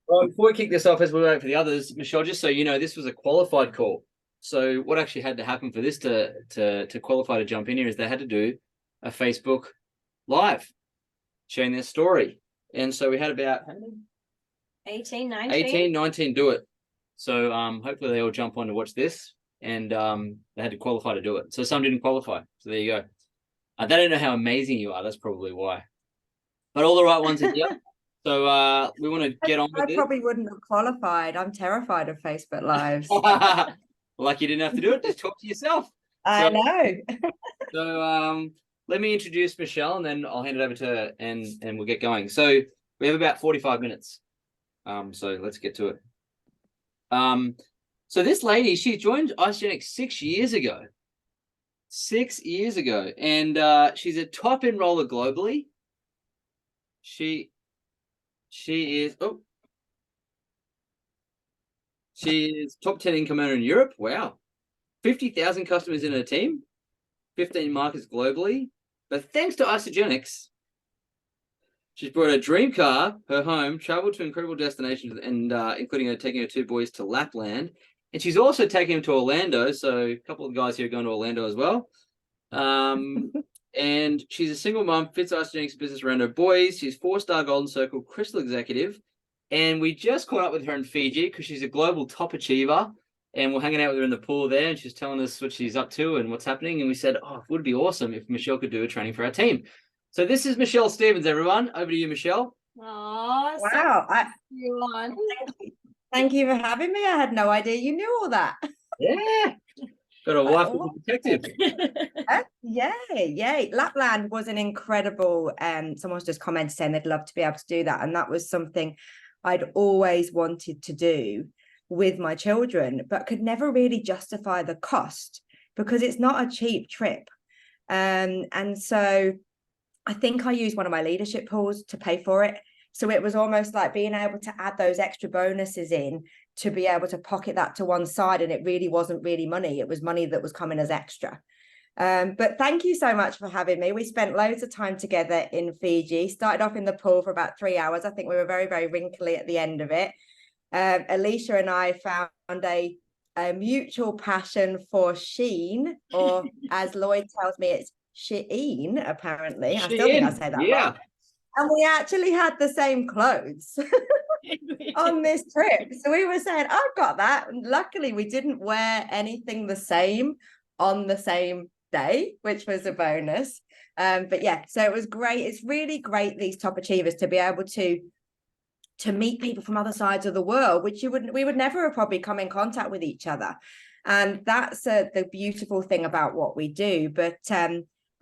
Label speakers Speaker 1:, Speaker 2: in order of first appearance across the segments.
Speaker 1: Well, before we kick this off, as we wait for the others, Michelle, just so you know, this was a qualified call. So what actually had to happen for this to qualify to jump in here is they had to do a Facebook live sharing their story. And so we had about how many?
Speaker 2: 18, 19.
Speaker 1: 18, 19 do it. So hopefully they all jump on to watch this, and they had to qualify to do it. So some didn't qualify. So there you go. They don't know how amazing you are. That's probably why. But all the right ones are here. So we want to get on with
Speaker 3: I
Speaker 1: this.
Speaker 3: probably wouldn't have qualified. I'm terrified of Facebook Lives.
Speaker 1: Like you didn't have to do it, just talk to yourself.
Speaker 3: I know.
Speaker 1: So let me introduce Michelle, and then I'll hand it over to her, and we'll get going. So we have about 45 minutes. So let's get to it. So this lady, she joined Isagenix 6 years ago. 6 years ago, and she's a top enroller globally. She is she is top 10 income earner in Europe. Wow. 50,000 customers in her team, 15 markets globally. But thanks to Isagenix, she's brought her dream car, her home, traveled to incredible destinations, and including her taking her two boys to Lapland. And she's also taking them to Orlando. So a couple of guys here are going to Orlando as well. And she's a single mom, fits Isagenix business around her boys. She's 4-star Golden Circle Crystal Executive. And we just caught up with her in Fiji because she's a global top achiever. And we're hanging out with her in the pool there, and she's telling us what she's up to and what's happening. And we said, oh, it would be awesome if Michelle could do a training for our team. So this is Michelle Stevens, everyone. Over to you, Michelle.
Speaker 2: Oh,
Speaker 3: Wow.
Speaker 2: everyone.
Speaker 3: Thank you for having me. I had no idea you knew all that.
Speaker 1: Yeah. Got a wife who's a detective.
Speaker 3: Yay. Lapland was an incredible, someone's just commented saying they'd love to be able to do that. And that was something I'd always wanted to do with my children, but could never really justify the cost because it's not a cheap trip. And so I think I used one of my leadership pools to pay for it. So it was almost like being able to add those extra bonuses in to be able to pocket that to one side. And it really wasn't really money. It was money that was coming as extra. But thank you so much for having me. We spent loads of time together in Fiji, started off in the pool for about 3 hours. I think we were very, very wrinkly at the end of it. Alicia and I found a mutual passion for Sheen, or as Lloyd tells me, it's Shein, apparently. I still think I say that wrong. And we actually had the same clothes on this trip. So we were saying, I've got that. And luckily, we didn't wear anything the same on the same day, which was a bonus. But yeah, so it was great. It's really great, these top achievers, to be able to meet people from other sides of the world, which we would never have probably come in contact with each other. And that's the beautiful thing about what we do. But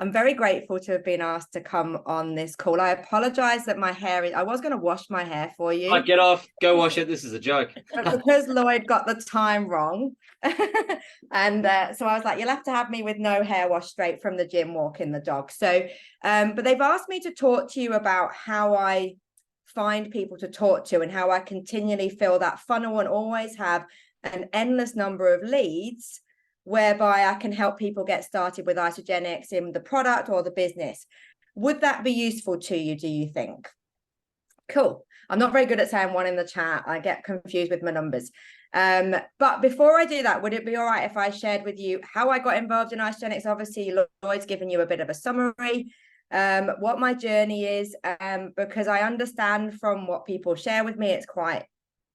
Speaker 3: I'm very grateful to have been asked to come on this call. I apologize that my hair I was going to wash my hair for you.
Speaker 1: Right, get off, go wash it. This is a joke.
Speaker 3: But because Lloyd got the time wrong. And so I was like, you'll have to have me with no hair wash, straight from the gym, walking the dog. So, but they've asked me to talk to you about how I find people to talk to and how I continually fill that funnel and always have an endless number of leads whereby I can help people get started with Isagenix in the product or the business. Would that be useful to you, do you think? Cool. I'm not very good at saying one in the chat. I get confused with my numbers. But before I do that, would it be all right if I shared with you how I got involved in Isagenix? Obviously, Lloyd's given you a bit of a summary, what my journey is, because I understand from what people share with me, it's quite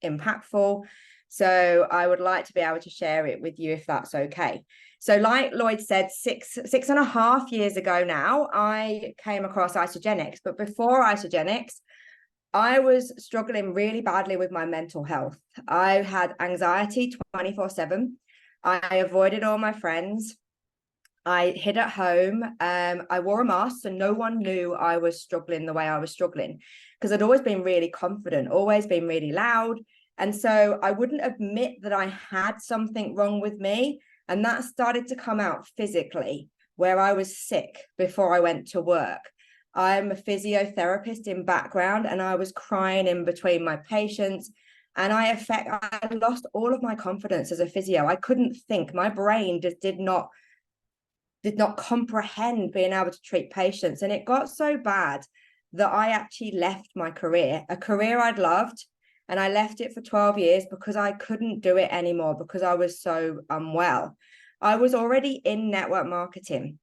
Speaker 3: impactful. So I would like to be able to share it with you if that's okay. So like Lloyd said, six and a half years ago now, I came across Isagenix. But before Isagenix, I was struggling really badly with my mental health. I had anxiety 24/7. I avoided all my friends. I hid at home. I wore a mask, so no one knew I was struggling the way I was struggling, because I'd always been really confident, always been really loud. And so I wouldn't admit that I had something wrong with me. And that started to come out physically, where I was sick before I went to work. I'm a physiotherapist in background, and I was crying in between my patients. And I lost all of my confidence as a physio. I couldn't think. My brain just did not comprehend being able to treat patients. And it got so bad that I actually left my career, a career I'd loved, And I left it for 12 years because I couldn't do it anymore because I was so unwell. I was already in network marketing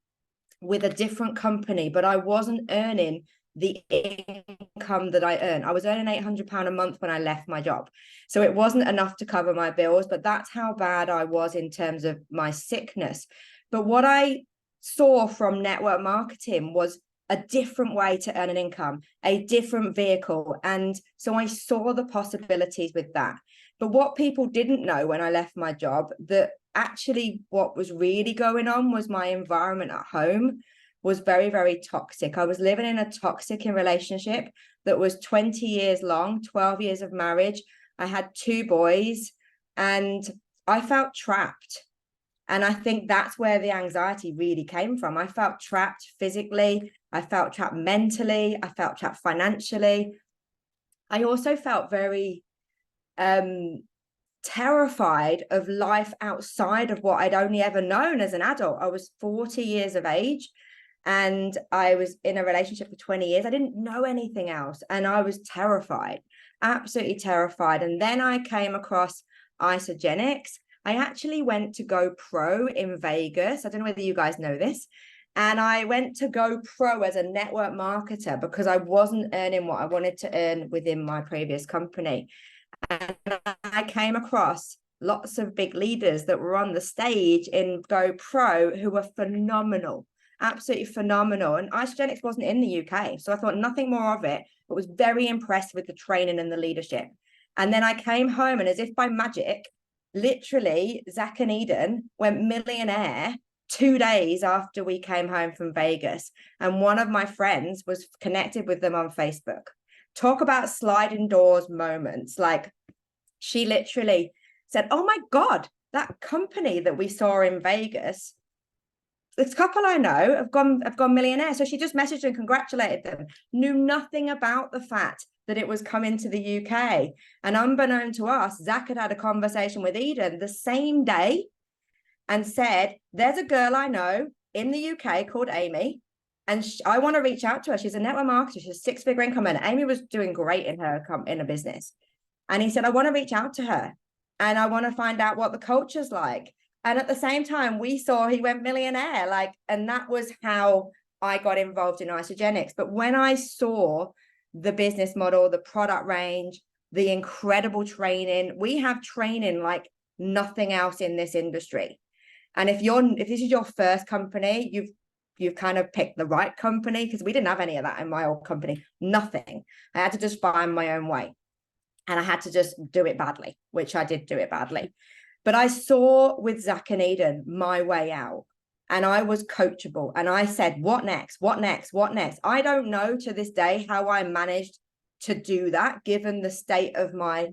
Speaker 3: with a different company, but I wasn't earning the income that I earned. I was earning £800 a month when I left my job. So it wasn't enough to cover my bills, but that's how bad I was in terms of my sickness. But what I saw from network marketing was a different way to earn an income, a different vehicle. And so I saw the possibilities with that. But what people didn't know when I left my job, that actually what was really going on was my environment at home was very, very toxic. I was living in a toxic relationship that was 20 years long, 12 years of marriage. I had 2 boys and I felt trapped. And I think that's where the anxiety really came from. I felt trapped physically. I felt trapped mentally. I felt trapped financially. I also felt very terrified of life outside of what I'd only ever known as an adult. I was 40 years of age and I was in a relationship for 20 years. I didn't know anything else. And I was terrified, absolutely terrified. And then I came across Isagenix. I actually went to Go Pro in Vegas. I don't know whether you guys know this. And I went to Go Pro as a network marketer because I wasn't earning what I wanted to earn within my previous company. And I came across lots of big leaders that were on the stage in Go Pro who were phenomenal, absolutely phenomenal. And Isagenix wasn't in the UK. So I thought nothing more of it, but was very impressed with the training and the leadership. And then I came home and as if by magic, literally, Zach and Eden went millionaire 2 days after we came home from Vegas. And one of my friends was connected with them on Facebook. Talk about sliding doors moments. Like she literally said, oh my God, that company that we saw in Vegas, this couple I know have gone millionaire. So she just messaged and congratulated them, knew nothing about the fact that it was coming to the UK. And unbeknown to us, Zach had a conversation with Eden the same day and said, there's a girl I know in the UK called Amy, and I want to reach out to her. She's a network marketer. She's a 6-figure income earner. Amy was doing great in her business. And he said, I want to reach out to her and I want to find out what the culture's like. And at the same time, we saw he went millionaire, and that was how I got involved in Isagenix. But when I saw the business model, the product range, the incredible training, we have training like nothing else in this industry. And if this is your first company, you've kind of picked the right company, because we didn't have any of that in my old company. Nothing. I had to just find my own way. And I had to just do it badly, which I did do it badly. But I saw with Zach and Eden my way out. And I was coachable. And I said, what next? What next? What next? I don't know to this day how I managed to do that, given the state of my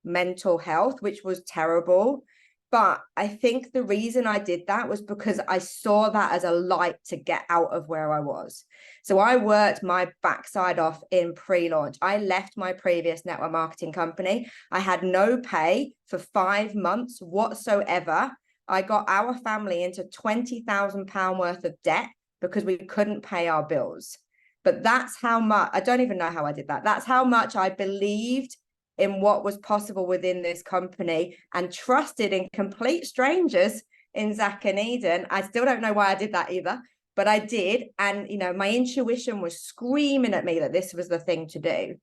Speaker 3: mental health, which was terrible. But I think the reason I did that was because I saw that as a light to get out of where I was. So I worked my backside off in pre-launch. I left my previous network marketing company. I had no pay for 5 months whatsoever. I got our family into £20,000 worth of debt because we couldn't pay our bills. But that's how much, I don't even know how I did that. That's how much I believed in what was possible within this company and trusted in complete strangers in Zach and Eden. I still don't know why I did that either, but I did. And, my intuition was screaming at me that this was the thing to do.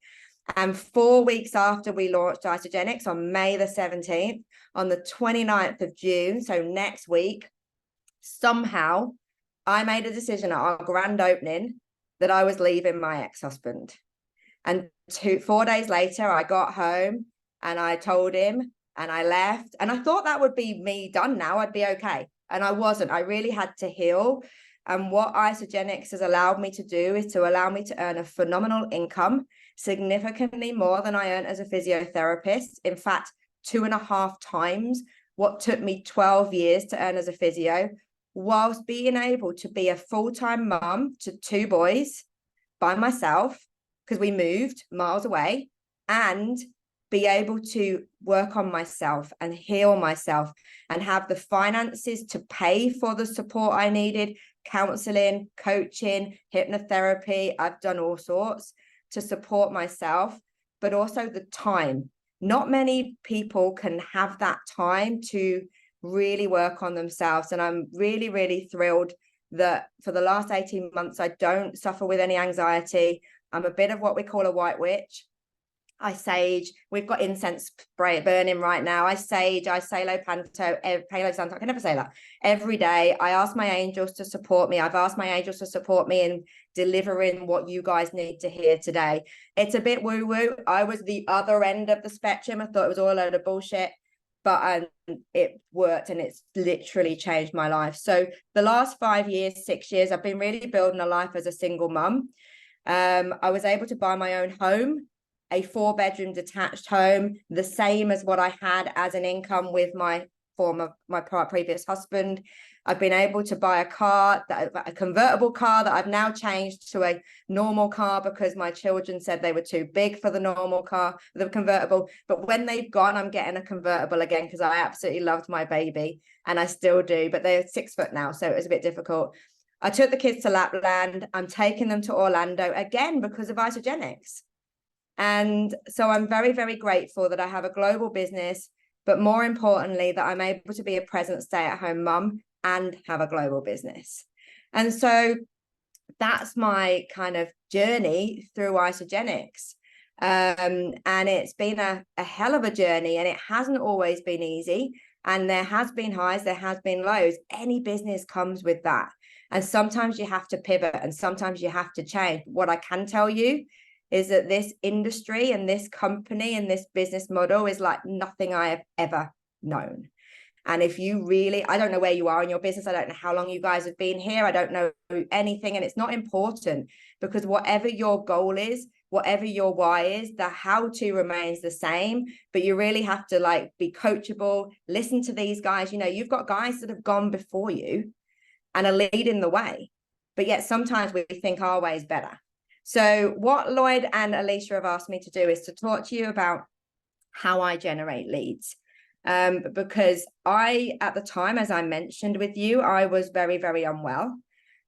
Speaker 3: And 4 weeks after we launched Isagenix on May the 17th, on the 29th of June, so next week, somehow I made a decision at our grand opening that I was leaving my ex-husband. And 4 days later, I got home and I told him and I left. And I thought that would be me done now. I'd be okay. And I wasn't. I really had to heal. And what Isagenix has allowed me to do is to allow me to earn a phenomenal income, significantly more than I earned as a physiotherapist. In fact, 2.5 times what took me 12 years to earn as a physio, whilst being able to be a full-time mum to 2 boys by myself, because we moved miles away, and be able to work on myself and heal myself and have the finances to pay for the support I needed, counseling, coaching, hypnotherapy. I've done all sorts to support myself, but also the time. not many people can have that time to really work on themselves. And I'm really, really thrilled that for the last 18 months, I don't suffer with any anxiety. I'm a bit of what we call a white witch. I sage. We've got incense burning right now. I sage. I say Palo Santo. I can never say that. Every day, I ask my angels to support me. I've asked my angels to support me in delivering what you guys need to hear today. It's a bit woo-woo. I was the other end of the spectrum. I thought it was all a load of bullshit, but it worked, and it's literally changed my life. So the last 5 years, 6 years, I've been really building a life as a single mum. I was able to buy my own home, a 4-bedroom detached home, the same as what I had as an income with my previous husband. I've been able to buy a convertible car that I've now changed to a normal car because my children said they were too big for the normal car, the convertible. But when they've gone, I'm getting a convertible again because I absolutely loved my baby, and I still do, but they're 6 foot now, so it was a bit difficult. I took the kids to Lapland. I'm taking them to Orlando again because of Isagenix. And so I'm very, very grateful that I have a global business, but more importantly, that I'm able to be a present stay-at-home mum and have a global business. And so that's my kind of journey through Isagenix. And it's been a hell of a journey, and it hasn't always been easy. And there has been highs, there has been lows. Any business comes with that. And sometimes you have to pivot, and sometimes you have to change. What I can tell you is that this industry and this company and this business model is like nothing I have ever known. And if you really, I don't know where you are in your business. I don't know how long you guys have been here. I don't know anything. And it's not important, because whatever your goal is, whatever your why is, the how to remains the same. But you really have to like be coachable, listen to these guys. You know, you've got guys that have gone before you and are leading the way. But yet sometimes we think our way is better. So what Lloyd and Alicia have asked me to do is to talk to you about how I generate leads. Because at the time, as I mentioned with you, I was very, very unwell.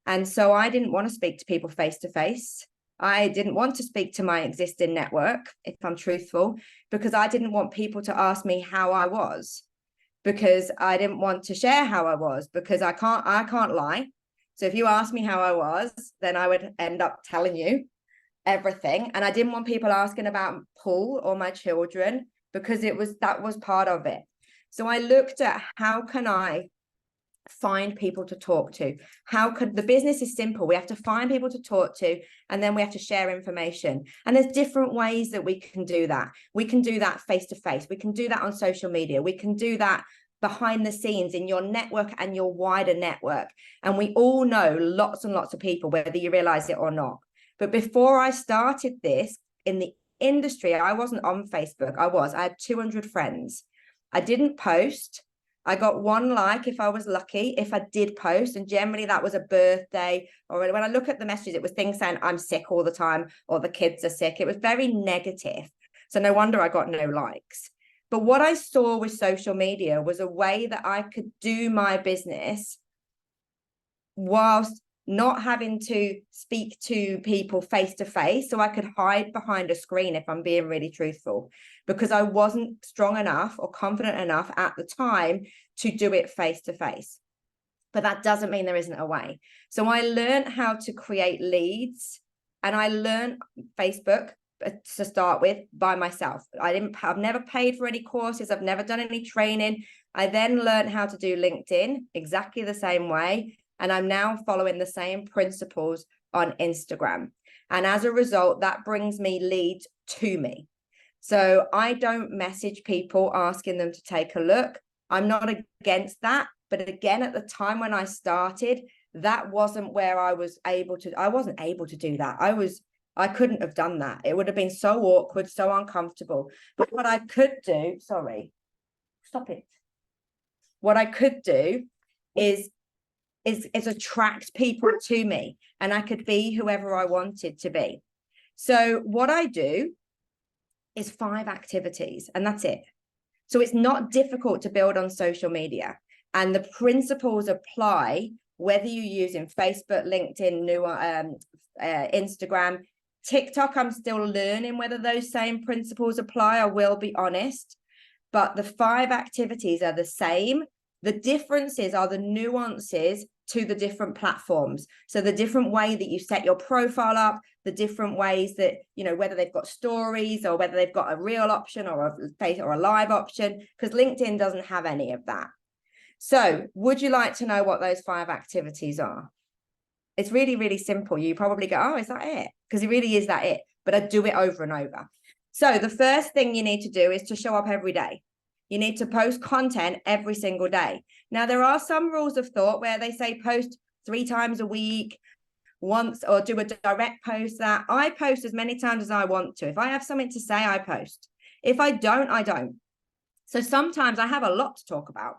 Speaker 3: And so I didn't want to speak to people face to face. I didn't want to speak to my existing network, if I'm truthful, because I didn't want people to ask me how I was, because I didn't want to share how I was, because I can't lie. So if you asked me how I was, then I would end up telling you everything. And I didn't want people asking about Paul or my children, because that was part of it. So I looked at how can I find people to talk to? The business is simple. We have to find people to talk to, and then we have to share information. And there's different ways that we can do that. We can do that face to face. We can do that on social media. We can do that behind the scenes in your network and your wider network. And we all know lots and lots of people, whether you realize it or not. But before I started this in the industry, I wasn't on Facebook. I had 200 friends. I didn't post. I got 1 like if I was lucky, if I did post. And generally that was a birthday, or when I look at the messages, it was things saying I'm sick all the time, or the kids are sick. It was very negative. So no wonder I got no likes. But what I saw with social media was a way that I could do my business whilst not having to speak to people face to face. So I could hide behind a screen, if I'm being really truthful, because I wasn't strong enough or confident enough at the time to do it face to face. But that doesn't mean there isn't a way. So I learned how to create leads, and I learned Facebook to start with by myself. I've never paid for any courses. I've never done any training. I then learned how to do LinkedIn exactly the same way. And I'm now following the same principles on Instagram. And as a result, that brings me leads to me. So I don't message people asking them to take a look. I'm not against that. But again, at the time when I started, that wasn't where I wasn't able to do that. I couldn't have done that. It would have been so awkward, so uncomfortable. But what I could do, what I could do is attract people to me, and I could be whoever I wanted to be. So what I do is 5 activities, and that's it. So it's not difficult to build on social media, and the principles apply whether you're using Facebook, LinkedIn, Instagram. TikTok, I'm still learning whether those same principles apply. I will be honest, but the 5 activities are the same. The differences are the nuances to the different platforms. So the different way that you set your profile up, the different ways that, you know, whether they've got stories or whether they've got a reel option or a face or a live option, because LinkedIn doesn't have any of that. So would you like to know what those 5 activities are? It's really, really simple. You probably go, oh, is that it? Because it really is that it, but I do it over and over. So the first thing you need to do is to show up every day. You need to post content every single day. Now, there are some rules of thought where they say post 3 times a week, once, or do a direct post. That I post as many times as I want to. If I have something to say, I post. If I don't, I don't. So sometimes I have a lot to talk about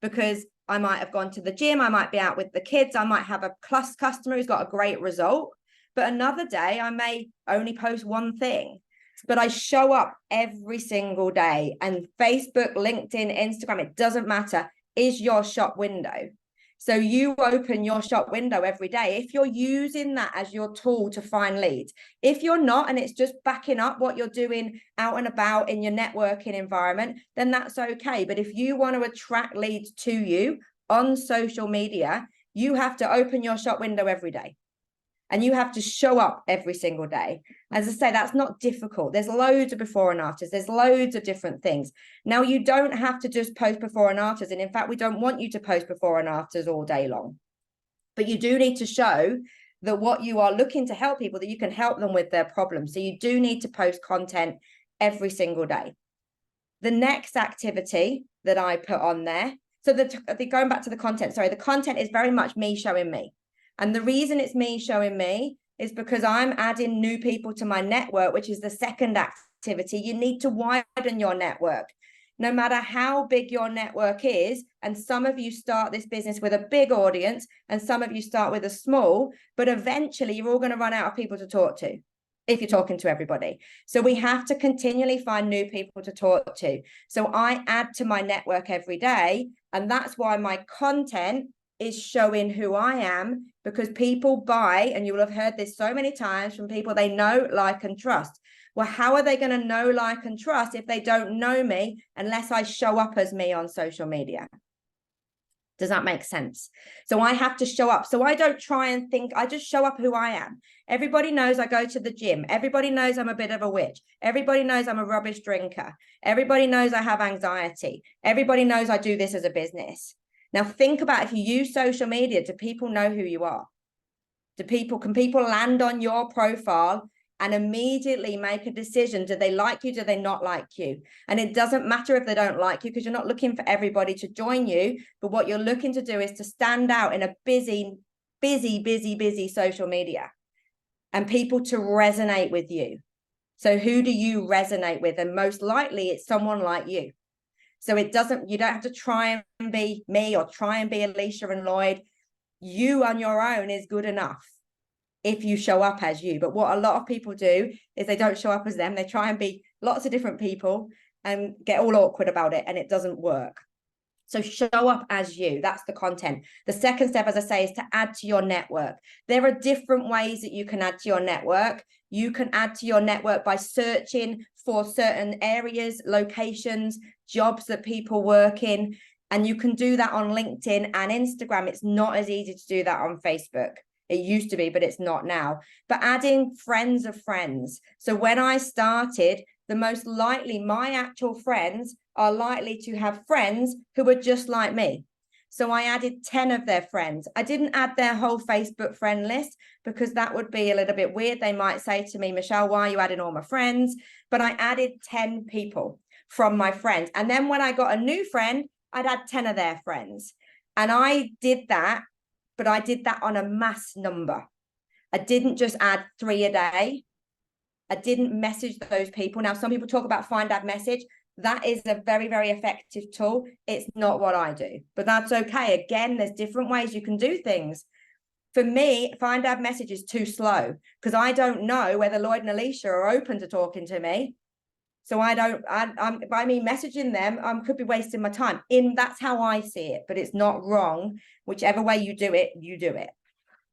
Speaker 3: because I might have gone to the gym, I might be out with the kids, I might have a customer who's got a great result, but another day I may only post one thing. But I show up every single day, and Facebook, LinkedIn, Instagram, it doesn't matter, is your shop window. So you open your shop window every day. If you're using that as your tool to find leads, if you're not, and it's just backing up what you're doing out and about in your networking environment, then that's okay. But if you want to attract leads to you on social media, you have to open your shop window every day. And you have to show up every single day. As I say, that's not difficult. There's loads of before and afters. There's loads of different things. Now, you don't have to just post before and afters. And in fact, we don't want you to post before and afters all day long. But you do need to show that what you are looking to help people, that you can help them with their problems. So you do need to post content every single day. The next activity that I put on there, so going back to the content, sorry, the content is very much me showing me. And the reason it's me showing me is because I'm adding new people to my network, which is the second activity. You need to widen your network. No matter how big your network is, and some of you start this business with a big audience and some of you start with a small, but eventually you're all going to run out of people to talk to if you're talking to everybody. So we have to continually find new people to talk to. So I add to my network every day, and that's why my content is showing who I am, because people buy, and you will have heard this so many times from people they know, like, and trust. Well, how are they going to know, like, and trust if they don't know me unless I show up as me on social media? Does that make sense? So I have to show up. So I don't try and think, I just show up who I am. Everybody knows I go to the gym. Everybody knows I'm a bit of a witch. Everybody knows I'm a rubbish drinker. Everybody knows I have anxiety. Everybody knows I do this as a business. Now think about, if you use social media, do people know who you are? Can people land on your profile and immediately make a decision? Do they like you? Do they not like you? And it doesn't matter if they don't like you, because you're not looking for everybody to join you. But what you're looking to do is to stand out in a busy social media, and people to resonate with you. So who do you resonate with? And most likely it's someone like you. So you don't have to try and be me or try and be Alicia and Lloyd. You on your own is good enough if you show up as you. But what a lot of people do is they don't show up as them. They try and be lots of different people and get all awkward about it, and it doesn't work. So show up as you. That's the content. The second step, as I say, is to add to your network. There are different ways that you can add to your network. You can add to your network by searching for certain areas, locations, jobs that people work in. And you can do that on LinkedIn and Instagram. It's not as easy to do that on Facebook. It used to be, but it's not now. But adding friends of friends. So when I started, the most likely my actual friends are likely to have friends who are just like me. So I added 10 of their friends. I didn't add their whole Facebook friend list because that would be a little bit weird. They might say to me, Michelle, why are you adding all my friends? But I added 10 people from my friends. And then when I got a new friend, I'd add 10 of their friends. And I did that, but I did that on a mass number. I didn't just add 3 a day. I didn't message those people. Now, some people talk about Find Add Message. That is a very, very effective tool. It's not what I do, but that's okay. Again, there's different ways you can do things. For me, Find Add Message is too slow because I don't know whether Lloyd and Alicia are open to talking to me. So by me messaging them, I could be wasting my time. That's how I see it, but it's not wrong. Whichever way you do it, you do it.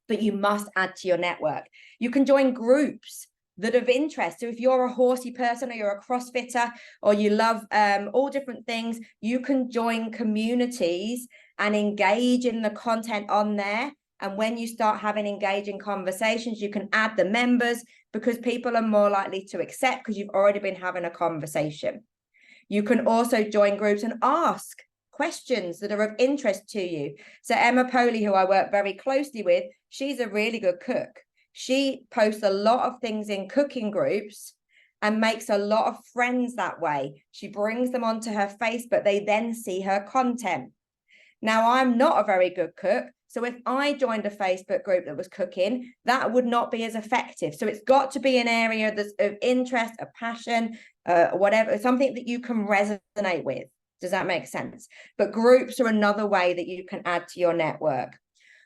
Speaker 3: But you must add to your network. You can join groups that are of interest. So if you're a horsey person, or you're a CrossFitter, or you love all different things, you can join communities and engage in the content on there. And when you start having engaging conversations, you can add the members, because people are more likely to accept because you've already been having a conversation. You can also join groups and ask questions that are of interest to you. So Emma Poley, who I work very closely with, she's a really good cook. She posts a lot of things in cooking groups and makes a lot of friends that way. She brings them onto her Facebook. They then see her content. Now, I'm not a very good cook. So if I joined a Facebook group that was cooking, that would not be as effective. So it's got to be an area that's of interest, a passion, whatever, something that you can resonate with. Does that make sense? But groups are another way that you can add to your network.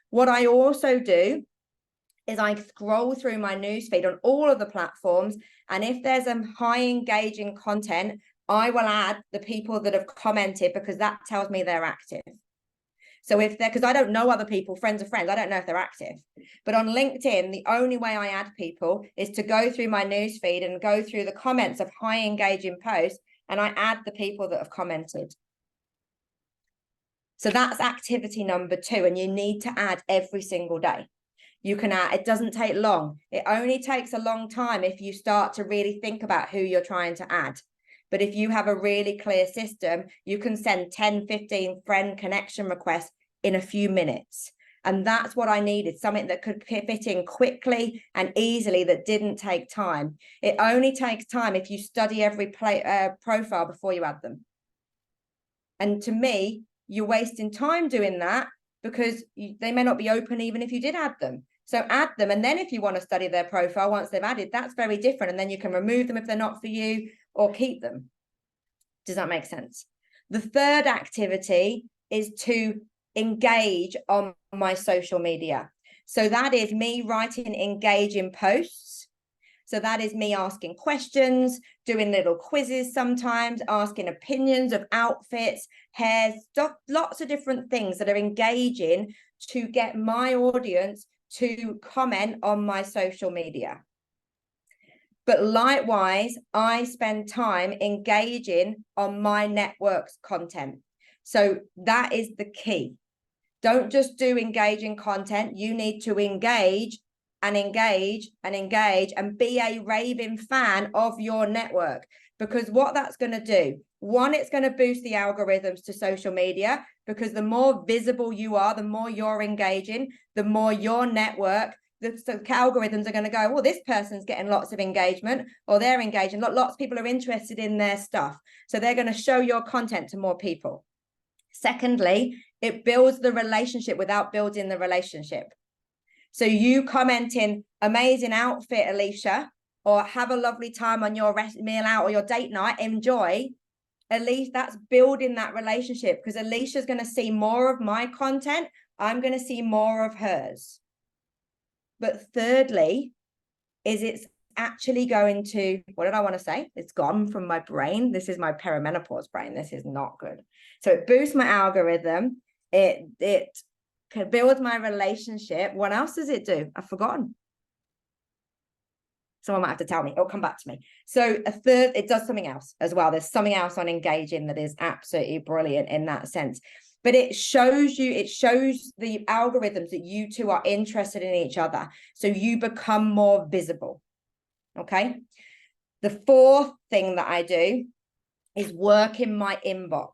Speaker 3: What I also do is I scroll through my newsfeed on all of the platforms. And if there's a high engaging content, I will add the people that have commented, because that tells me they're active. So if they're, because I don't know other people, friends of friends, I don't know if they're active. But on LinkedIn, the only way I add people is to go through my newsfeed and go through the comments of high engaging posts, and I add the people that have commented. So that's activity number 2, and you need to add every single day. You can add, it doesn't take long. It only takes a long time if you start to really think about who you're trying to add. But if you have a really clear system, you can send 10, 15 friend connection requests in a few minutes. And that's what I needed, something that could fit in quickly and easily, that didn't take time. It only takes time if you study every profile before you add them. And to me, you're wasting time doing that, because they may not be open even if you did add them. So add them, and then if you want to study their profile once they've added, that's very different. And then you can remove them if they're not for you, or keep them. Does that make sense? The third activity is to engage on my social media. So that is me writing engaging posts. So that is me asking questions, doing little quizzes sometimes, asking opinions of outfits, hair, stuff, lots of different things that are engaging to get my audience to comment on my social media. But likewise, I spend time engaging on my network's content. So that is the key. Don't just do engaging content. You need to engage and engage and engage and be a raving fan of your network. Because what that's going to do, one, it's going to boost the algorithms to social media, because the more visible you are, the more you're engaging, the more your network, the algorithms are going to go, well, this person's getting lots of engagement, or they're engaging. Lots of people are interested in their stuff. So they're going to show your content to more people. Secondly, it builds the relationship without building the relationship. So you commenting, amazing outfit, Alicia, or have a lovely time on your meal out or your date night, enjoy. At least that's building that relationship, because Alicia's going to see more of my content. I'm going to see more of hers. But thirdly, is it's actually going to, what did I want to say? It's gone from my brain. This is my perimenopause brain. This is not good. So it boosts my algorithm. It can build my relationship. What else does it do? I've forgotten. Someone might have to tell me. It'll come back to me. So a third, it does something else as well. There's something else on engaging that is absolutely brilliant in that sense. But it shows the algorithms that you two are interested in each other. So you become more visible. Okay. The fourth thing that I do is work in my inbox.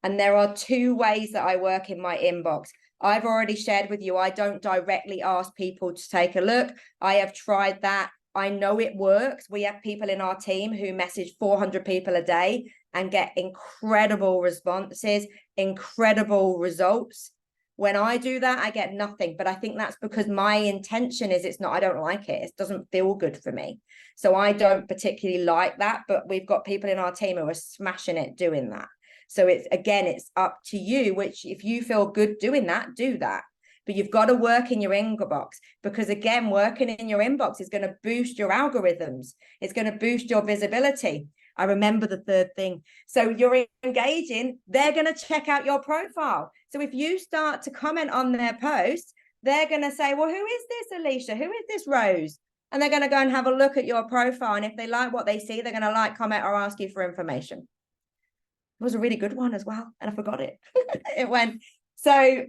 Speaker 3: And there are 2 ways that I work in my inbox. I've already shared with you, I don't directly ask people to take a look. I have tried that. I know it works. We have people in our team who message 400 people a day and get incredible responses, incredible results. When I do that, I get nothing. But I think that's because my intention is I don't like it. It doesn't feel good for me. So I don't particularly like that. But we've got people in our team who are smashing it doing that. So it's up to you, which if you feel good doing that, do that. But you've got to work in your inbox, because again, working in your inbox is going to boost your algorithms. It's going to boost your visibility. I remember the third thing. So you're engaging, they're going to check out your profile. So if you start to comment on their posts, they're going to say, well, who is this Alicia? Who is this Rose? and they're going to go and have a look at your profile. And if they like what they see, they're going to like, comment, or ask you for information. It was a really good one as well. And I forgot it. It went. So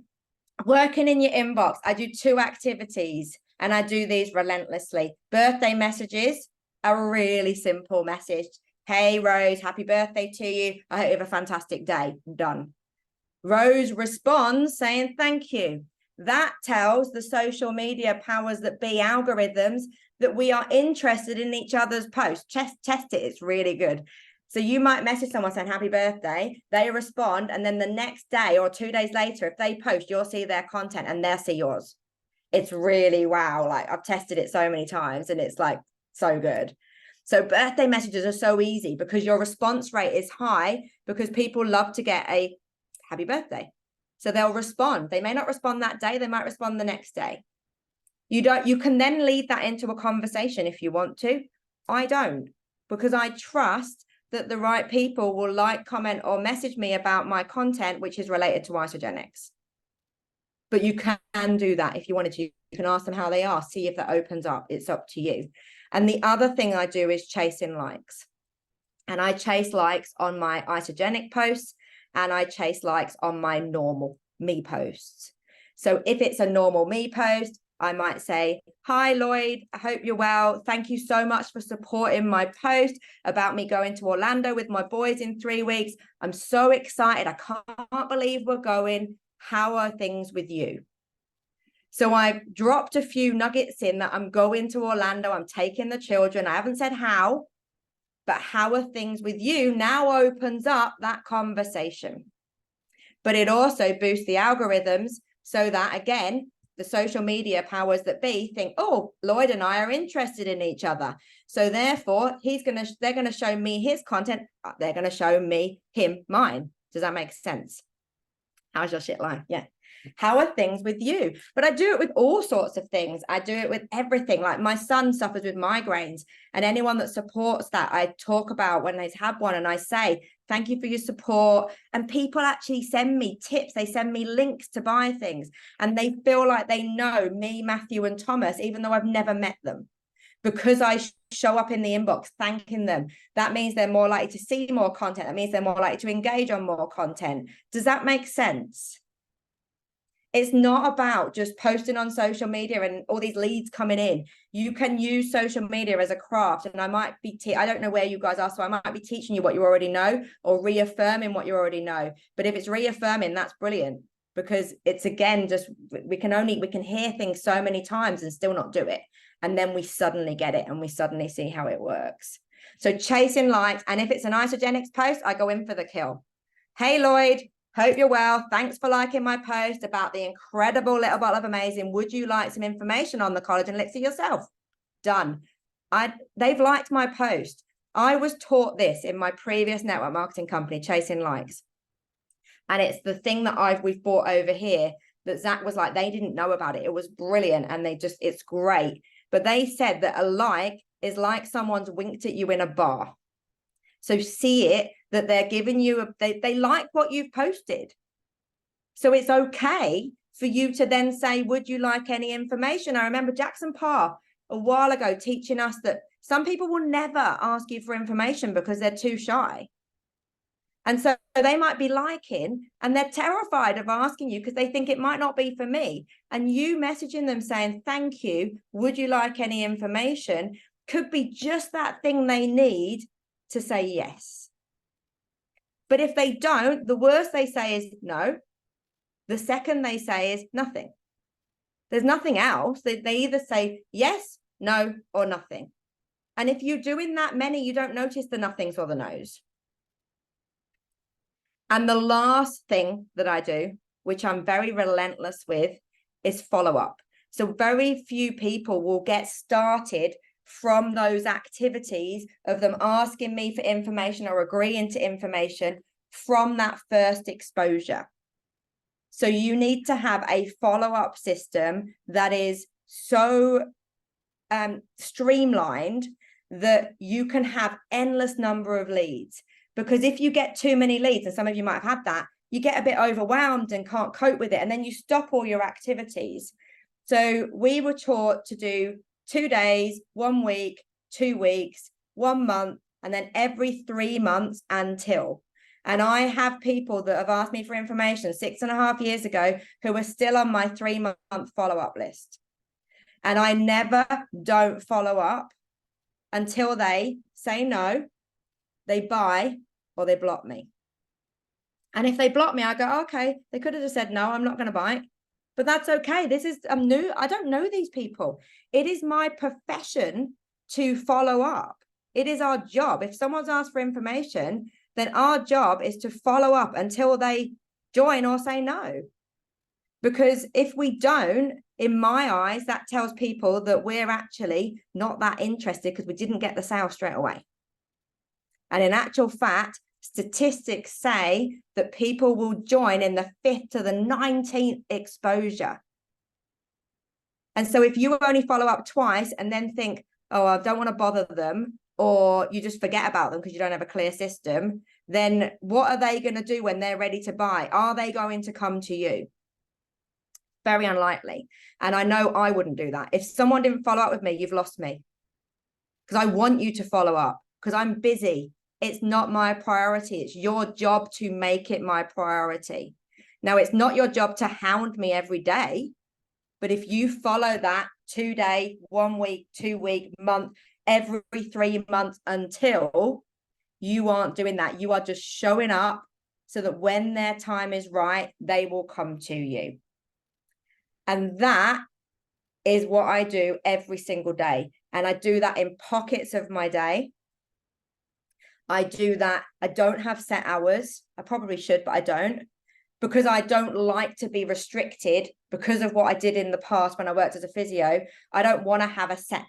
Speaker 3: working in your inbox, I do 2 activities and I do these relentlessly. Birthday messages, a really simple message. Hey, Rose, happy birthday to you. I hope you have a fantastic day. Done. Rose responds saying thank you. That tells the social media powers that be algorithms that we are interested in each other's posts. Test it. It's really good. So you might message someone saying happy birthday, they respond, and then the next day or 2 days later, if they post, you'll see their content and they'll see yours. It's really wow. Like I've tested it so many times and it's like so good. So birthday messages are so easy because your response rate is high because people love to get a happy birthday. So they'll respond. They may not respond that day. They might respond the next day. You can then lead that into a conversation if you want to. I don't, because I trust that the right people will like, comment, or message me about my content, which is related to Isagenix. But you can do that if you wanted to. You can ask them how they are, see if that opens up. It's up to you. And the other thing I do is chasing likes. And I chase likes on my Isagenix posts, and I chase likes on my normal me posts. So if it's a normal me post, I might say, hi, Lloyd, I hope you're well. Thank you so much for supporting my post about me going to Orlando with my boys in 3 weeks. I'm so excited. I can't believe we're going. How are things with you? So I dropped a few nuggets in that I'm going to Orlando. I'm taking the children. I haven't said how, but how are things with you now opens up that conversation. But it also boosts the algorithms so that, again, the social media powers that be think, oh, Lloyd and I are interested in each other. So therefore, they're going to show me his content. They're going to show me mine. Does that make sense? How's your shit life? Yeah. How are things with you? But I do it with all sorts of things. I do it with everything. Like my son suffers with migraines, and anyone that supports that, I talk about when they've had one, and I say, thank you for your support. And people actually send me tips. They send me links to buy things, and they feel like they know me, Matthew, and Thomas, even though I've never met them. Because I show up in the inbox thanking them, that means they're more likely to see more content. That means they're more likely to engage on more content. Does that make sense? It's not about just posting on social media and all these leads coming in. You can use social media as a craft, and I might be, I don't know where you guys are, so I might be teaching you what you already know or reaffirming what you already know. But if it's reaffirming, that's brilliant, because it's, again, just we can hear things so many times and still not do it. And then we suddenly get it and we suddenly see how it works. So chasing likes, and if it's an Isagenix post, I go in for the kill. Hey, Lloyd, hope you're well. Thanks for liking my post about the incredible Little Bottle of Amazing. Would you like some information on the collagen elixir yourself? Done. They've liked my post. I was taught this in my previous network marketing company, Chasing Likes. And it's the thing that we've brought over here that Zach was like, they didn't know about it. It was brilliant. And it's great. But they said that a like is like someone's winked at you in a bar. So see it, that they're giving you, they like what you've posted. So it's okay for you to then say, would you like any information? I remember Jackson Parr a while ago teaching us that some people will never ask you for information because they're too shy. And so they might be liking, and they're terrified of asking you because they think it might not be for me. And you messaging them saying, thank you, would you like any information, could be just that thing they need to say yes. But if they don't, the worst they say is no. The second they say is nothing. There's nothing else. They either say yes, no, or nothing. And if you're doing that many, you don't notice the nothings or the no's. And the last thing that I do, which I'm very relentless with, is follow up. So very few people will get started from those activities of them asking me for information or agreeing to information from that first exposure. So you need to have a follow-up system that is so streamlined that you can have endless number of leads. Because if you get too many leads, and some of you might have had that, you get a bit overwhelmed and can't cope with it. And then you stop all your activities. So we were taught to do 2 days, 1 week, 2 weeks, 1 month, and then every 3 months until. And I have people that have asked me for information 6.5 years ago who are still on my 3-month follow-up list. And I never don't follow up until they say no, they buy, or they block me. And if they block me, I go, okay, they could have just said, no, I'm not going to buy. But that's okay. I'm new. I don't know these people. It is my profession to follow up. It is our job. If someone's asked for information, then our job is to follow up until they join or say no. Because if we don't, in my eyes, that tells people that we're actually not that interested because we didn't get the sale straight away. And in actual fact, statistics say that people will join in the 5th to the 19th exposure. And so if you only follow up twice and then think, oh, I don't want to bother them, or you just forget about them because you don't have a clear system, then what are they going to do when they're ready to buy? Are they going to come to you? Very unlikely. And I know I wouldn't do that. If someone didn't follow up with me, you've lost me. Because I want you to follow up because I'm busy. It's not my priority. It's your job to make it my priority. Now, it's not your job to hound me every day. But if you follow that 2 day, 1 week, 2 week, month, every 3 months until, you aren't doing that. You are just showing up so that when their time is right, they will come to you. And that is what I do every single day. And I do that in pockets of my day. I do that. I don't have set hours. I probably should, but I don't. Because I don't like to be restricted because of what I did in the past when I worked as a physio. I don't want to have a set,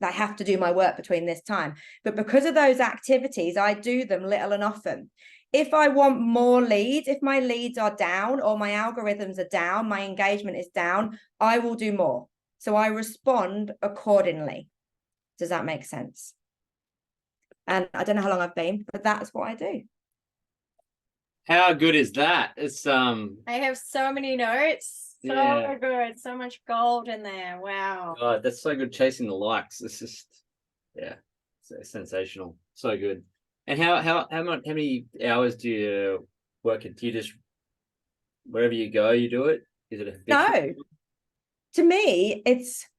Speaker 3: I have to do my work between this time. But because of those activities, I do them little and often. If I want more leads, if my leads are down or my algorithms are down, my engagement is down, I will do more. So I respond accordingly. Does that make sense? And I don't know how long I've been, but that's what I do.
Speaker 1: How good is that? It's
Speaker 2: I have so many notes. So
Speaker 1: Yeah.
Speaker 2: good. So much gold in there. Wow.
Speaker 1: God, that's so good, chasing the likes. It's just, yeah, it's sensational. So good. And how many hours do you work at? Do you just, wherever you go, you do it? Is it a
Speaker 3: No. To me,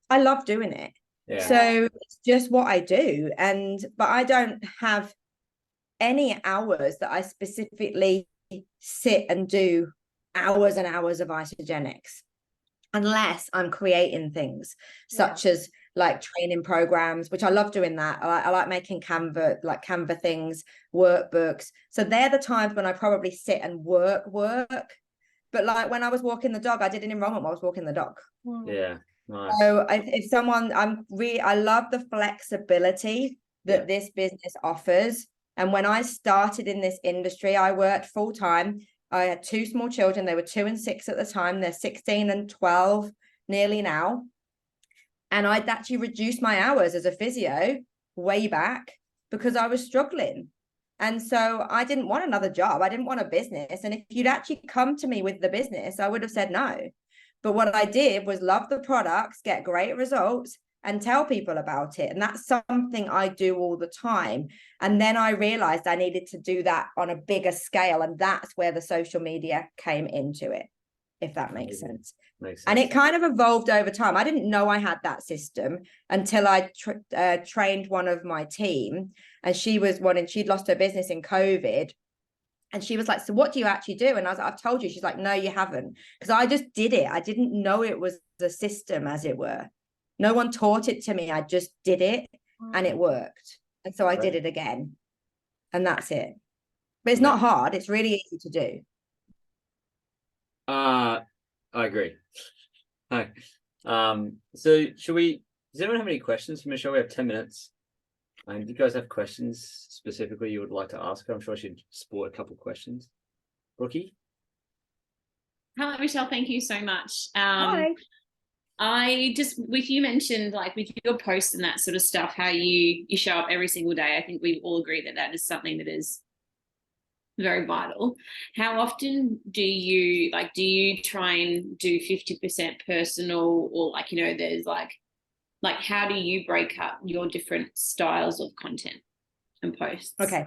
Speaker 3: I love doing it.
Speaker 1: Yeah.
Speaker 3: So it's just what I do. But I don't have any hours that I specifically sit and do hours and hours of Isagenix, unless I'm creating things such as like training programs, which I love doing that. I like making Canva things, workbooks. So they're the times when I probably sit and work. But like when I was walking the dog, I did an enrollment while I was walking the dog.
Speaker 1: Yeah. Nice.
Speaker 3: So I love the flexibility that this business offers. And when I started in this industry, I worked full time. I had 2 small children. They were 2 and 6 at the time. They're 16 and 12 nearly now. And I'd actually reduced my hours as a physio way back because I was struggling. And so I didn't want another job. I didn't want a business. And if you'd actually come to me with the business, I would have said no. But what I did was love the products, get great results, and tell people about it. And that's something I do all the time. And then I realized I needed to do that on a bigger scale. And that's where the social media came into it, if that makes sense. And it kind of evolved over time. I didn't know I had that system until I trained one of my team. And she'd lost her business in COVID. And she was like, so what do you actually do? And I was like, I've told you. She's like, no, you haven't. Because I just did it. I didn't know it was a system, as it were. No one taught it to me. I just did it and it worked. And so I did it again. And that's it. But it's not hard. It's really easy to do.
Speaker 1: I agree. Hi. So does anyone have any questions for Michelle? We have 10 minutes. Do you guys have questions specifically you would like to ask her? I'm sure she'd sport a couple of questions. Brookie?
Speaker 4: Hello, Michelle. Thank you so much.
Speaker 3: Hi.
Speaker 4: I just, with you mentioned, like with your posts and that sort of stuff, how you show up every single day. I think we all agree that is something that is very vital. How often do you try and do 50% personal, or there's like like how do you break up your different styles of content and posts?
Speaker 3: Okay.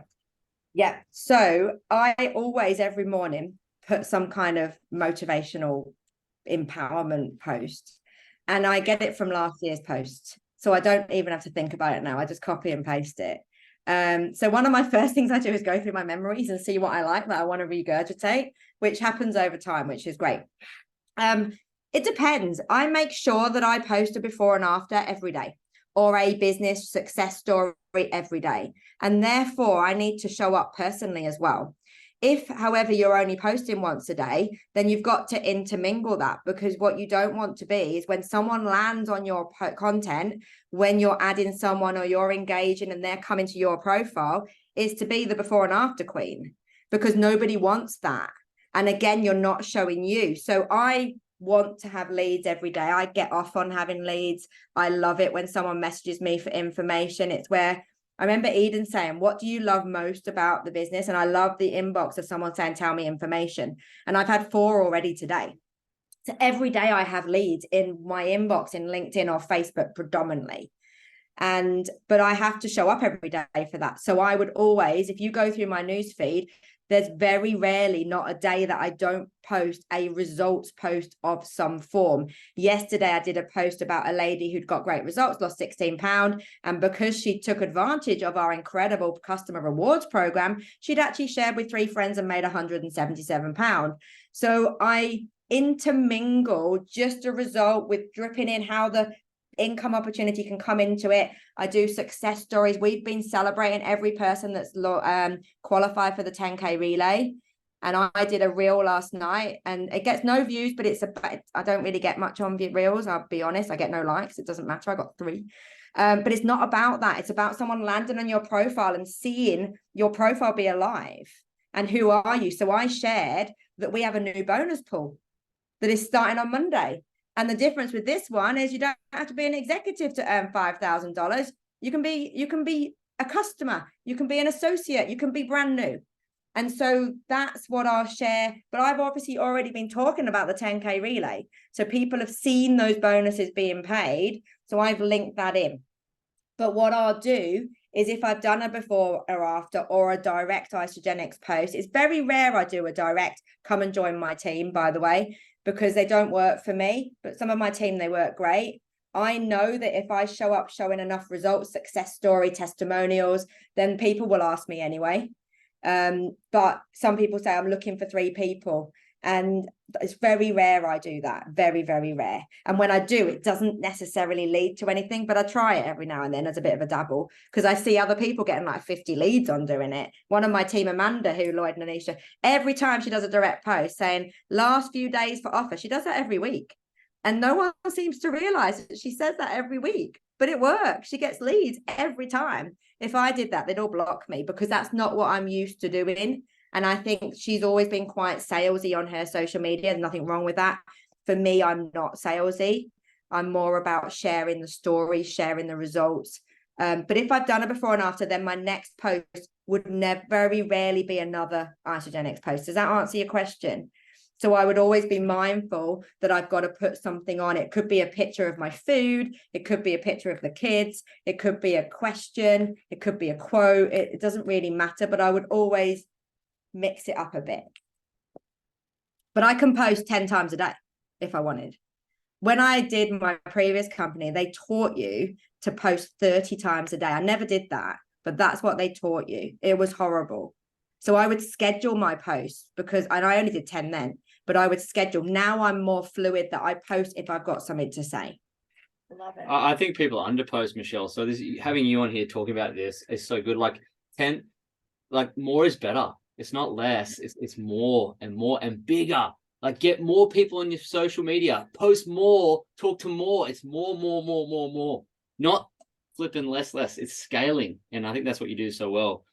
Speaker 3: Yeah. So I always every morning put some kind of motivational empowerment post, and I get it from last year's post. So I don't even have to think about it now. I just copy and paste it. So one of my first things I do is go through my memories and see what I like that I want to regurgitate, which happens over time, which is great. It depends. I make sure that I post a before and after every day, or a business success story every day. And therefore, I need to show up personally as well. If, however, you're only posting once a day, then you've got to intermingle that, because what you don't want to be is when someone lands on your content, when you're adding someone or you're engaging and they're coming to your profile, is to be the before and after queen, because nobody wants that. And again, you're not showing you. So I want to have leads every day. I get off on having leads. I love it when someone messages me for information. It's where I remember Eden saying, what do you love most about the business? And I love the inbox of someone saying, tell me information. And I've had 4 already today. So every day I have leads in my inbox in LinkedIn or Facebook predominantly. But I have to show up every day for that. So I would always, if you go through my newsfeed, there's very rarely not a day that I don't post a results post of some form. Yesterday, I did a post about a lady who'd got great results, lost 16 pounds. And because she took advantage of our incredible customer rewards program, she'd actually shared with 3 friends and made 177 pounds. So I intermingle just a result with dripping in how the income opportunity can come into it. I do success stories. We've been celebrating every person that's qualified for the 10K relay, and I did a reel last night, and it gets no views, but I don't really get much on reels, I'll be honest. I get no likes. It doesn't matter. I got 3. But it's not about that. It's about someone landing on your profile and seeing your profile be alive. And who are you? So I shared that we have a new bonus pool that is starting on Monday. And the difference with this one is you don't have to be an executive to earn $5,000. You can be a customer, you can be an associate, you can be brand new. And so that's what I'll share. But I've obviously already been talking about the 10K relay. So people have seen those bonuses being paid. So I've linked that in. But what I'll do is if I've done a before or after or a direct Isagenix post, it's very rare I do a direct, come and join my team, by the way, because they don't work for me, but some of my team, they work great. I know that if I show up showing enough results, success story, testimonials, then people will ask me anyway. But some people say I'm looking for 3 people, and it's very rare I do that. Very, very rare. And when I do, it doesn't necessarily lead to anything, but I try it every now and then as a bit of a dabble, because I see other people getting like 50 leads on doing it. One of my team, Amanda, who Lloyd and Anisha, every time she does a direct post saying last few days for offer, she does that every week. And no one seems to realize that she says that every week, but it works. She gets leads every time. If I did that, they'd all block me, because that's not what I'm used to doing. And I think she's always been quite salesy on her social media. There's nothing wrong with that. For me, I'm not salesy. I'm more about sharing the story, sharing the results. But if I've done it before and after, then my next post would very rarely be another Isagenix post. Does that answer your question? So I would always be mindful that I've got to put something on. It could be a picture of my food. It could be a picture of the kids. It could be a question. It could be a quote. It doesn't really matter, but I would always mix it up a bit. But I can post 10 times a day if I wanted. When I did my previous company, they taught you to post 30 times a day. I never did that, but that's what they taught you. It was horrible. So I would schedule my posts, and I only did 10 then, but I would schedule. Now I'm more fluid that I post if I've got something to say.
Speaker 2: Love it.
Speaker 1: I think people underpost, Michelle. So having you on here talking about this is so good. Like more is better. It's not less. It's more and bigger. Like get more people on your social media, post more, talk to more. It's more. Not flipping less. It's scaling, and I think that's what you do so well.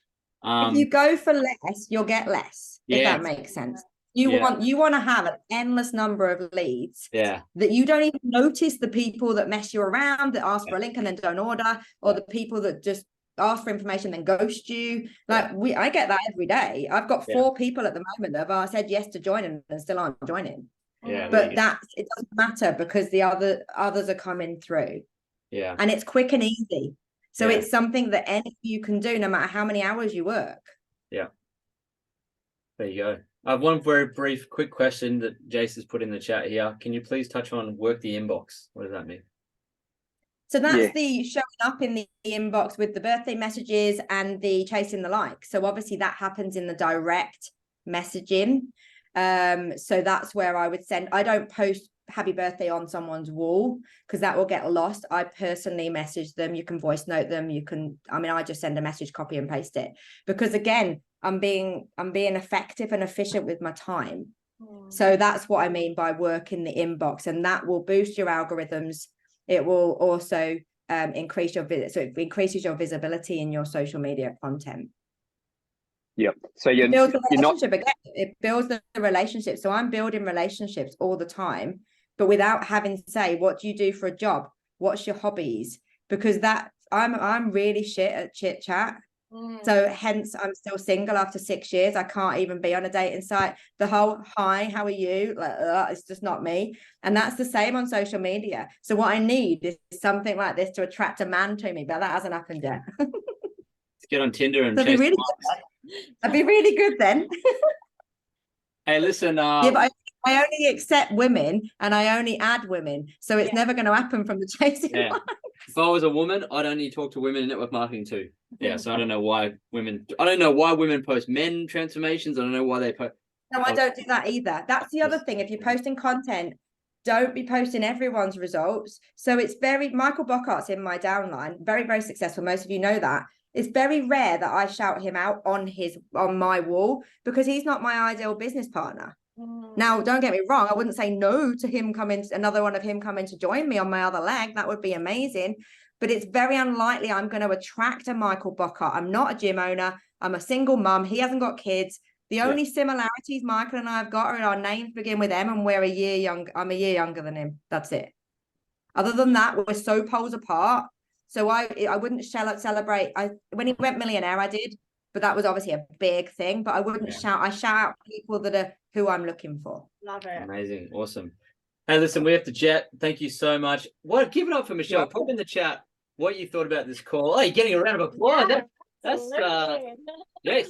Speaker 3: If you go for less, you'll get less. If that makes sense. You want to have an endless number of leads.
Speaker 1: Yeah.
Speaker 3: That you don't even notice the people that mess you around, that ask for a link and then don't order, or the people that just ask for information then ghost you. I get that every day. I've got 4 people at the moment that have said yes to joining and still aren't joining.
Speaker 1: Yeah.
Speaker 3: But it doesn't matter, because the others are coming through.
Speaker 1: Yeah.
Speaker 3: and it's quick and easy. So
Speaker 1: Yeah.
Speaker 3: it's something that any of you can do no matter how many hours you work.
Speaker 1: There you go. I have one very brief, quick question that Jace has put in the chat here. Can you please touch on work the inbox? What does that mean?
Speaker 3: So that's
Speaker 5: Yeah.
Speaker 3: the showing up in the inbox with the birthday messages and the chasing the likes. So obviously that happens in the direct messaging. So that's where I would send. I don't post happy birthday on someone's wall because that will get lost. I personally message them. You can voice note them. I just send a message, copy and paste it, because again, I'm being effective and efficient with my time. So that's what I mean by work in the inbox, and that will boost your algorithms. It will also increase your so it increases your visibility in your social media content.
Speaker 5: Yep. So
Speaker 3: It builds the
Speaker 5: you're not.
Speaker 3: relationship again. It builds the relationship. So I'm building relationships all the time, but without having to say, what do you do for a job? What's your hobbies? Because that I'm really shit at chit chat. So hence I'm still single after 6 years. I can't even be on a dating site. The whole hi, how are you? Like, it's just not me. And that's the same on social media. So what I need is something like this to attract a man to me, but that hasn't happened yet.
Speaker 1: Let's get on Tinder and
Speaker 3: That'd be
Speaker 1: chase
Speaker 3: really
Speaker 1: likes.
Speaker 3: good. That'd be really good then.
Speaker 1: Hey, listen,
Speaker 3: Yeah, but I only accept women and I only add women. So it's
Speaker 2: Yeah.
Speaker 3: never going to happen from the chasing.
Speaker 1: yeah. If I was a woman, I'd only talk to women in network marketing too. Yeah, so I don't know why women post men transformations. I don't know why they post.
Speaker 3: No, I don't do that either. That's the other thing. If you're posting content, don't be posting everyone's results. So it's Michael Bockhart's in my downline, very, very successful. Most of you know that. It's very rare that I shout him out on my wall because he's not my ideal business partner. Now, don't get me wrong. I wouldn't say no to another one of him coming to join me on my other leg. That would be amazing. But it's very unlikely I'm going to attract a Michael Bockhart. I'm not a gym owner. I'm a single mum. He hasn't got kids. The only similarities Michael and I have got are our names begin with M and we're a year young. I'm a year younger than him. That's it. Other than that, we're so poles apart. So I wouldn't celebrate. When he went millionaire, I did. But that was obviously a big thing. But I wouldn't shout. I shout out people that are who I'm looking for.
Speaker 2: Love it.
Speaker 1: Amazing. Awesome. Hey, listen, we have to jet. Thank you so much. Give it up for Michelle. Put in the chat what you thought about this call. Oh, you're getting a round of applause.
Speaker 2: Yeah,
Speaker 1: That's
Speaker 2: absolutely.
Speaker 1: yes.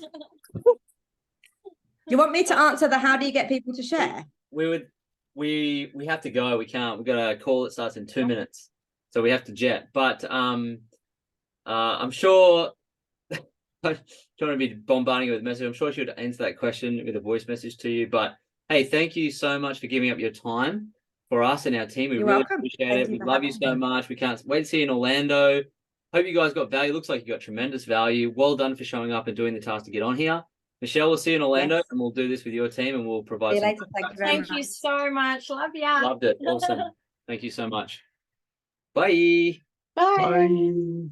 Speaker 3: You want me to answer the how do you get people to share?
Speaker 1: We have to go. We can't. We've got a call that starts in 2 minutes. So we have to jet. But I'm sure I'm trying to be bombarding you with message. I'm sure she would answer that question with a voice message to you. But hey, thank you so much for giving up your time for us and our team. We
Speaker 3: You're
Speaker 1: really
Speaker 3: welcome.
Speaker 1: appreciate
Speaker 3: Thank
Speaker 1: it.
Speaker 3: you
Speaker 1: We
Speaker 3: for
Speaker 1: love you
Speaker 3: having
Speaker 1: so
Speaker 3: me.
Speaker 1: much. We can't wait to see you in Orlando. Hope you guys got value. Looks like you got tremendous value. Well done for showing up and doing the task to get on here. Michelle, we'll see you in Orlando,
Speaker 3: Yes.
Speaker 1: and we'll do this with your team, and we'll provide
Speaker 3: See you
Speaker 1: some
Speaker 3: later. Thank you very
Speaker 2: Thank
Speaker 3: much.
Speaker 2: you so much. Love ya.
Speaker 1: Loved it. Awesome. Thank you so much. Bye.
Speaker 2: Bye.
Speaker 5: Bye.